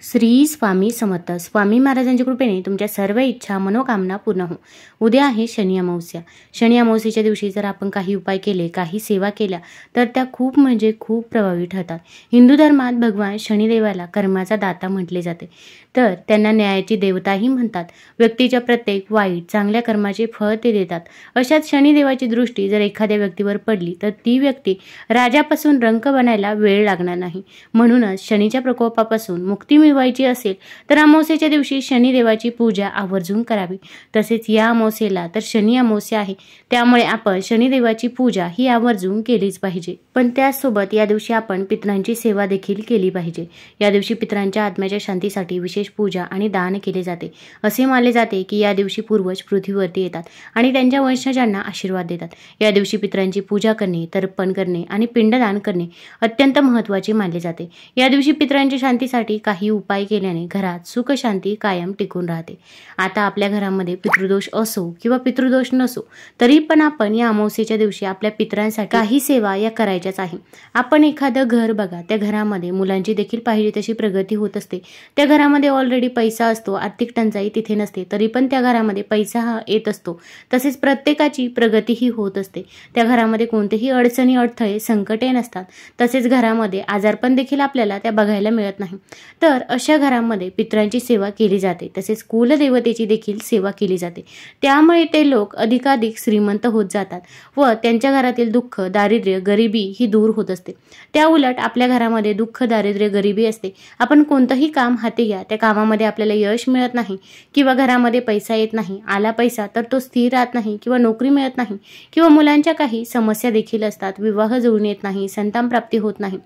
श्री स्वामी समर्थ. स्वामी महाराजांच्या कृपेने तुमच्या सर्व इच्छा मनोकामना पूर्ण हो. उद्या आहे शनी अमावस्या. शनी अमावस्येच्या दिवशी जर आपण काही उपाय केले, काही सेवा केल्या तर त्या खूप म्हणजे खूप प्रभावी ठरतात. हिंदू धर्मात भगवान शनिदेवाला कर्माचा दाता म्हटले जाते, तर त्यांना न्यायाची देवताही म्हणतात. व्यक्तीच्या प्रत्येक वाईट चांगल्या कर्माचे फळ ते देतात. अशात शनिदेवाची दृष्टी जर एखाद्या व्यक्तीवर पडली तर ती व्यक्ती राजापासून रंक बनायला वेळ लागणार नाही. म्हणूनच शनीच्या प्रकोपापासून मुक्ती मिळवायची असेल तर अमावस्येच्या दिवशी शनिदेवाची पूजा आवर्जून करावी. तसेच या अमावस्येला तर शनी अमावस्या आहे, त्यामुळे आपण शनिदेवाची पूजा ही आवर्जून केलीच पाहिजे. पण त्याचसोबत या दिवशी आपण पितरांची सेवा देखील केली पाहिजे. या दिवशी पितरांच्या आत्म्याच्या शांतीसाठी विशेष पूजा आणि दान केले जाते. असे मानले जाते की या दिवशी पूर्वज पृथ्वीवरती येतात आणि त्यांच्या वंशजांना आशीर्वाद देतात. या दिवशी पितरांची पूजा करणे, तर्पण करणे आणि पिंडदान करणे अत्यंत महत्त्वाचे मानले जाते. या दिवशी पितरांच्या शांतीसाठी काही उपाय केल्याने घरात सुख शांती कायम टिकून राहते. आता आपल्या घरामध्ये पितृदोष असो किंवा पितृदोष नसो, तरी पण आपण या अमावस्येच्या दिवशी आपल्या पितरांसाठी काही सेवा या करायच्याच आहे. आपण एखादं घर बघा, त्या घरामध्ये मुलांची देखील पाहिजे तशी प्रगती होत असते. त्या घरामध्ये ऑलरेडी पैसा असतो, आर्थिक टंचाई तिथे नसते, तरी पण त्या घरामध्ये पैसा हा येत असतो. तसेच प्रत्येकाची प्रगतीही होत असते. त्या घरामध्ये कोणतेही अडचणी, अडथळे, संकटे नसतात. तसेच घरामध्ये आजारपण देखील आपल्याला त्या बघायला मिळत नाही. तर अशा घरामध्ये पितरांची सेवा केली जाते. तसेच कुलदेवतेची देखील सेवा केली जाते. त्यामुळे ते लोक अधिकाधिक श्रीमंत होत जातात व त्यांच्या घरातील दुःख, दारिद्र्य, गरिबी ही दूर होत असते. त्या उलट आपल्या घरामध्ये दुःख, दारिद्र्य, गरिबी असते. आपण कोणतंही काम हाती घ्या, त्या कामामध्ये आपल्याला यश मिळत नाही किंवा घरामध्ये पैसा येत नाही. आला पैसा तर तो स्थिर राहत नाही किंवा नोकरी मिळत नाही किंवा मुलांच्या काही समस्या देखील असतात. विवाह जुळून येत नाही, संतान प्राप्ती होत नाही.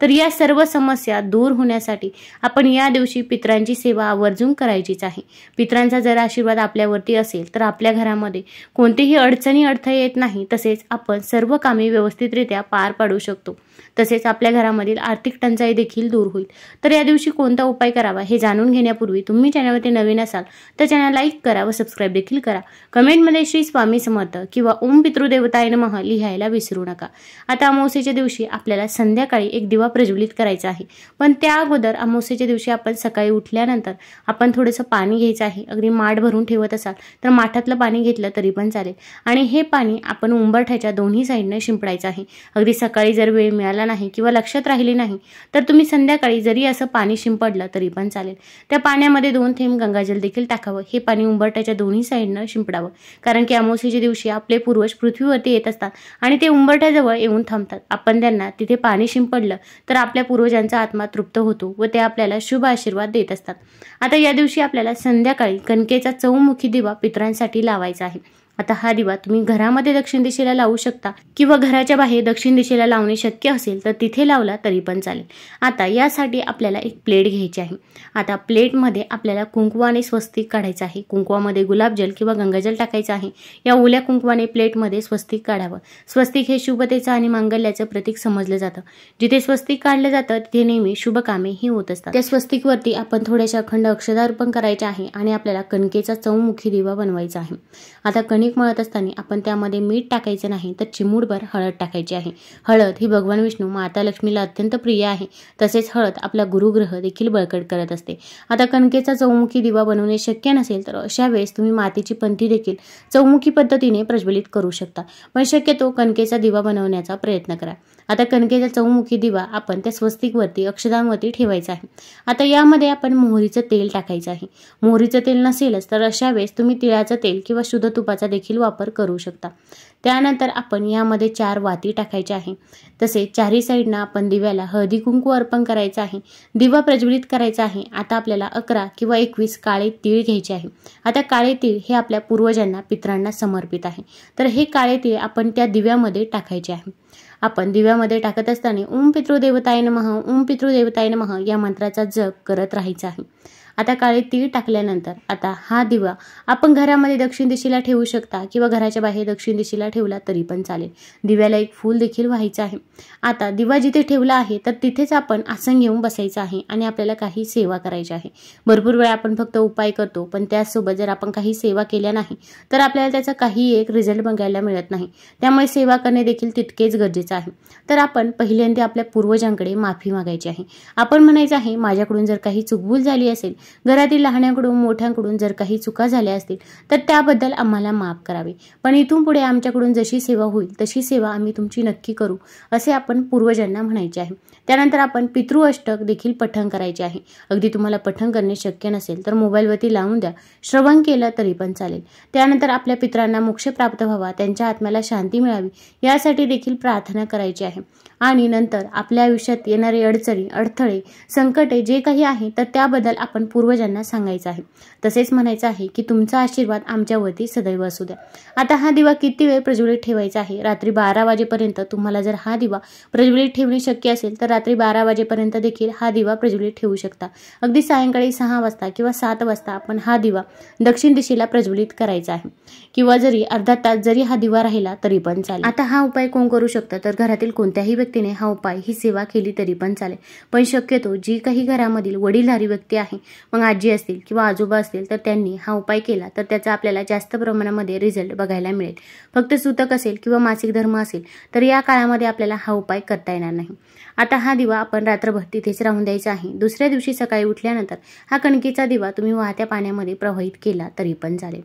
तर या सर्व समस्या दूर होण्यासाठी आपण या दिवशी पितरांची सेवा आवर्जून करायचीच आहे. पितरांचा जर आशीर्वाद आपल्यावरती असेल तर आपल्या घरामध्ये कोणतेही अडचणी, अडथळे येत नाही. तसेच आपण सर्व कामे व्यवस्थितरित्या पार पाडू शकतो. तसेच आपल्या घरामधील आर्थिक टंचाई देखील दूर होईल. तर या दिवशी कोणता उपाय करावा हे जाणून घेण्यापूर्वी तुम्ही चॅनलवरती नवीन असाल तर चॅनल लाईक करा व सबस्क्राईब देखील करा. कमेंटमध्ये श्री स्वामी समर्थ किंवा ओम पितृदेवताय नमः लिहायला विसरू नका. आता अमावस्येच्या दिवशी आपल्याला संध्याकाळी एक दिवा प्रज्वलित करायचा आहे. पण त्या अगोदर अमावस्येच्या दिवशी आपण सकाळी उठल्यानंतर आपण थोडंसं पाणी घ्यायचं आहे. अगदी माठ भरून ठेवत असाल तर माठातलं पाणी घेतलं तरी पण चालेल आणि हे पाणी आपण उंबरठ्याच्या दोन्ही साईडने शिंपडायचं आहे. अगदी सकाळी जर वेळ मिळाला नाही किंवा लक्षात राहिली नाही तर तुम्ही संध्याकाळी जरी असं पाणी शिंपडलं तरी पण चालेल. त्या पाण्यामध्ये 2 थेंब गंगाजल देखील टाकावं. हे पाणी उंबरठ्याच्या दोन्ही साईडनं शिंपडावं, कारण की अमावस्येच्या दिवशी आपले पूर्वज पृथ्वीवरती येत असतात आणि ते उंबरठ्याजवळ येऊन थांबतात. आपण त्यांना तिथे पाणी शिंपडलं तर आपल्या पूर्वजांचा आत्मा तृप्त होतो व ते आपल्याला शुभ आशीर्वाद देत असतात. आता या दिवशी आपल्याला संध्याकाळी कणकेचा चौमुखी दिवा पितरांसाठी लावायचा आहे. आता हा दिवा तुम्ही घरामध्ये दक्षिण दिशेला लावू शकता किंवा घराच्या बाहेर दक्षिण दिशेला लावणे शक्य असेल तर तिथे लावला तरी पण चालेल. आता यासाठी आपल्याला एक प्लेट घ्यायची आहे. आता प्लेटमध्ये आपल्याला कुंकवाने स्वस्तिक काढायचं आहे. कुंकवामध्ये गुलाबजल किंवा गंगाजल टाकायचं आहे. या ओल्या कुंकवाने प्लेटमध्ये स्वस्तिक काढावं. स्वस्तिक हे शुभतेचं आणि मांगल्याचं प्रतीक समजलं जातं. जिथे स्वस्तिक काढलं जातं तिथे नेहमी शुभ कामे ही होत असतात. त्या स्वस्तिकवरती आपण थोड्याशा अखंड अक्षता अर्पण करायच्या आहे आणि आपल्याला कणकेचा चौमुखी दिवा बनवायचा आहे. आता कणिक मळत असताना आपण त्यामध्ये मीठ टाकायचं नाही तर चिमूटभर हळद टाकायची आहे. हळद ही भगवान विष्णू, माता लक्ष्मीला अत्यंत प्रिय आहे. तसेच हळद आपला गुरुग्रह देखील बळकट करत असते. आता कणकेचा चौमुखी दिवा बनवणे शक्य नसेल तर अशा वेळेस तुम्ही मातीची पंथी देखील चौमुखी पद्धतीने प्रज्वलित करू शकता. पण शक्यतो कणकेचा दिवा बनवण्याचा प्रयत्न करा. आता कणकेचा चौमुखी दिवा आपण त्या स्वस्तिकवरती अक्षदांवरती ठेवायचा आहे. आता यामध्ये आपण मोहरीचं तेल टाकायचं आहे. मोहरीचं तेल नसेलच तर अशा वेळेस तुम्ही तिळाचं तेल किंवा शुद्ध तुपाचा देखील वापर करू शकता. त्यानंतर आपण यामध्ये 4 वाती टाकायच्या आहे. तसेच चारही साईडनं आपण दिव्याला हळदी कुंकू अर्पण करायचं आहे. दिवा प्रज्वलित करायचा आहे. आता आपल्याला 11 किंवा 21 काळे तीळ घ्यायचे आहे. आता काळे तीळ हे आपल्या पूर्वजांना, पितरांना समर्पित आहे. तर हे काळे तीळ आपण त्या दिव्यामध्ये टाकायचे आहे. आपण दिव्यामध्ये टाकत असताना ओम पितृदेवताय नमः, ओम पितृदेवताय नमः या मंत्राचा जप करत राहायचा आहे. आता काळे तीळ टाकल्यानंतर आता हा दिवा आपण घरामध्ये दक्षिण दिशेला ठेवू शकता किंवा घराच्या बाहेर दक्षिण दिशेला ठेवला तरी पण चालेल। दिव्याला एक फूल देखील व्हायचं आहे। आता दिवा जिथे ठेवला आहे तर तिथेच आपण आसन घेऊन बसायचं आहे आणि आपल्याला काही सेवा करायची आहे। भरपूर वेळा आपण फक्त उपाय करतो, पण त्याचसोबत जर आपण काही सेवा केल्या नाही तर आपल्याला त्याचा काही एक रिझल्ट बघायला मिळत नाही। त्यामुळे सेवा करणे देखील तितकेच गरजेचे आहे। तर आपण पहिल्यांदा आपल्या पूर्वजांकडे माफी मागायची आहे। आपण म्हणायचं आहे, माझ्याकडून जर काही चूकभूल झाली असेल, घरातील लहानांकडून मोठ्यांकडून जर काही चुका झाल्या असतील तर त्याबद्दल आम्हाला माफ करावे, पण इथून पुढे आमच्याकडून जशी सेवा होईल तशी सेवा आम्ही तुमची नक्की करू, असे आपण पूर्वजांना म्हणायचे आहे। त्यानंतर आपण पितृअष्टक देखील पठण करायचे आहे। अगदी तुम्हाला पठण करणे शक्य नसेल तर मोबाईलवरती लावून द्या, श्रवण केलं तरी पण चालेल। त्यानंतर आपल्या पितरांना मोक्ष प्राप्त व्हावा, त्यांच्या आत्म्याला शांती मिळावी यासाठी देखील प्रार्थना करायची आहे। आणि नंतर आपल्या आयुष्यात येणारे अडचणी, अडथळे, संकटे जे काही आहे तर त्याबद्दल आपण पूर्वजांना सांगायचं आहे। तसेच म्हणायचं आहे की तुमचा आशीर्वाद आमच्यावरती सदैव असू द्या। आता हा दिवा किती वेळ प्रज्वलित ठेवायचा आहे? रात्री 12 वाजेपर्यंत तुम्हाला जर हा दिवा प्रज्वलित ठेवणे शक्य असेल तर रात्री 12 वाजेपर्यंत देखील हा दिवा प्रज्वलित ठेवू शकता। अगदी सायंकाळी 6 वाजता किंवा 7 वाजता आपण हा दिवा दक्षिण दिशेला प्रज्वलित करायचा आहे, किंवा जरी अर्धा तास जरी हा दिवा राहिला तरी पण चालेल। आता हा उपाय कोण करू शकतं? तर घरातील कोणत्याही व्यक्तीने हा उपाय, ही सेवा केली तरी पण चालेल, पण शक्यतो जी काही घरामधील वडीलधारी व्यक्ती आहे, मग आजी असतील किंवा आजोबा असतील तर त्यांनी हा उपाय केला तर त्याचा आपल्याला जास्त प्रमाणामध्ये रिझल्ट बघायला मिळेल। फक्त सूतक असेल किंवा मासिक धर्म असेल तर या काळामध्ये आपल्याला हा उपाय करता येणार नाही। आता हा दिवा आपण रात्रभर तिथेच राहून द्यायचा आहे। दुसऱ्या दिवशी सकाळी उठल्यानंतर हा कणकेचा दिवा तुम्ही वाहत्या पाण्यामध्ये प्रवाहित केला तरी पण चालेल।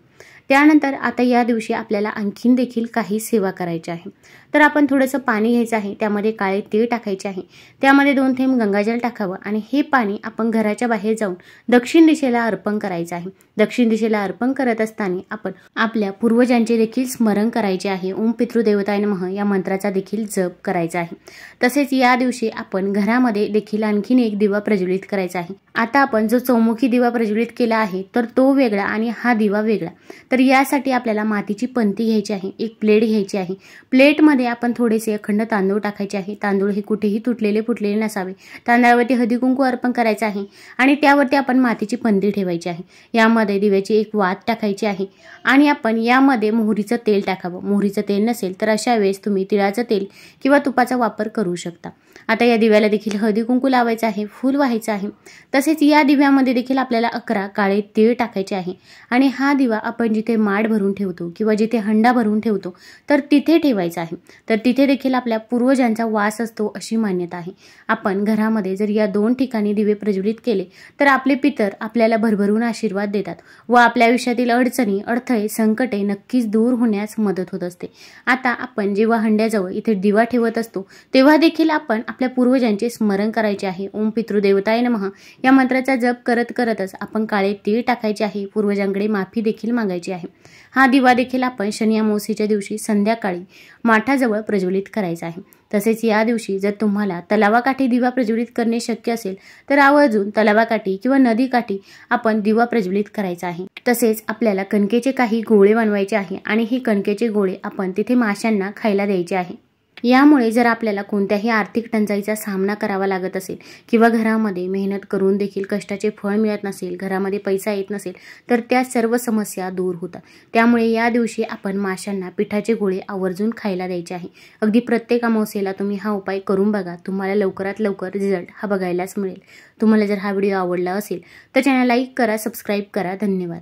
त्यानंतर आता या दिवशी आपल्याला आणखीन देखील काही सेवा करायची आहे। तर आपण थोडंसं पाणी घ्यायचं आहे, त्यामध्ये काळे तीळ टाकायचे आहे, त्यामध्ये 2 थेंब गंगाजल टाकावं आणि हे पाणी आपण घराच्या बाहेर जाऊन दक्षिण दिशेला अर्पण करायचं आहे। दक्षिण दिशेला अर्पण करत असताना आपण आपल्या पूर्वजांचे देखील स्मरण करायचे आहे। ओम पितृदेवताय नमः या मंत्राचा देखील जप करायचा आहे। तसेच या दिवशी आपण घरामध्ये देखील आणखीन एक दिवा प्रज्वलित करायचा आहे। आता आपण जो चौमुखी दिवा प्रज्वलित केला आहे तर तो वेगळा आणि हा दिवा वेगळा। तर यासाठी आपल्याला मातीची पंती घ्यायची आहे, एक प्लेट घ्यायची आहे। प्लेटमध्ये आपण थोडेसे अखंड तांदूळ टाकायचे आहे। तांदूळ हे कुठेही तुटलेले फुटलेले नसावे। तांदळावरती हळदी कुंकू अर्पण करायचं आहे आणि त्यावरती आपण मातीची पंती ठेवायची आहे। यामध्ये दिव्याची एक वात टाकायची आहे आणि आपण यामध्ये मोहरीचं तेल टाकावं। मोहरीचं तेल नसेल तर अशा वेळेस तुम्ही तिळाचं तेल किंवा तुपाचा वापर करू शकता। आता या दिव्याला देखील हळदी कुंकू लावायचं आहे, फूल व्हायचं आहे। तसेच या दिव्यामध्ये देखील आपल्याला 11 काळे तीळ टाकायचे आहे आणि हा दिवा आपण जिथे माड भरून ठेवतो किंवा जिथे हंडा भरून ठेवतो तर तिथे ठेवायचा आहे। तर तिथे देखील आपल्या पूर्वजांचा वास असतो अशी मान्यता आहे। आपण घरामध्ये जर या 2 ठिकाणी दिवे प्रज्वलित केले तर आपले पितर आपल्याला भरभरून आशीर्वाद देतात व आपल्या आयुष्यातील अडचणी, अडथळे, संकटे नक्कीच दूर होण्यास मदत होत असते। आता आपण जेव्हा हंड्याजवळ इथे दिवा ठेवत असतो तेव्हा देखील आपण आपल्या पूर्वजांचे स्मरण करायचे आहे। ओम पितृदेवताय नमः या मंत्राचा जप करत करतच आपण काळे तीळ टाकायचे आहे। पूर्वजांकडे माफी देखील मागायची आहे। हा दिवा देखील आपण शनी अमावस्येच्या दिवशी संध्याकाळी माठाजवळ प्रज्वलित करायचा आहे। तसेच या दिवशी जर तुम्हाला तलावाकाठी दिवा प्रज्वलित करणे शक्य असेल तर आवर्जून तलावाकाठी किंवा नदीकाठी आपण दिवा प्रज्वलित करायचा आहे। तसेच आपल्याला कणकेचे काही गोळे बनवायचे आहे आणि हे कणकेचे गोळे आपण तिथे माशांना खायला द्यायचे आहे। यामुळे जर आपल्याला कोणत्याही आर्थिक टंचाईचा सामना करावा लागत असेल किंवा घरामध्ये मेहनत करून देखील कष्टाचे फळ मिळत नसेल, घरामध्ये पैसा येत नसेल तर त्या सर्व समस्या दूर होतात। त्यामुळे या दिवशी आपण माशांना पिठाचे गोळे आवर्जून खायला द्यायचे आहे। अगदी प्रत्येक अमावस्येला तुम्ही हा उपाय करून बघा, तुम्हाला लवकरात लवकर रिझल्ट हा बघायलाच मिळेल। तुम्हाला जर हा व्हिडिओ आवडला असेल तर चॅनल लाईक करा, सबस्क्राईब करा। धन्यवाद।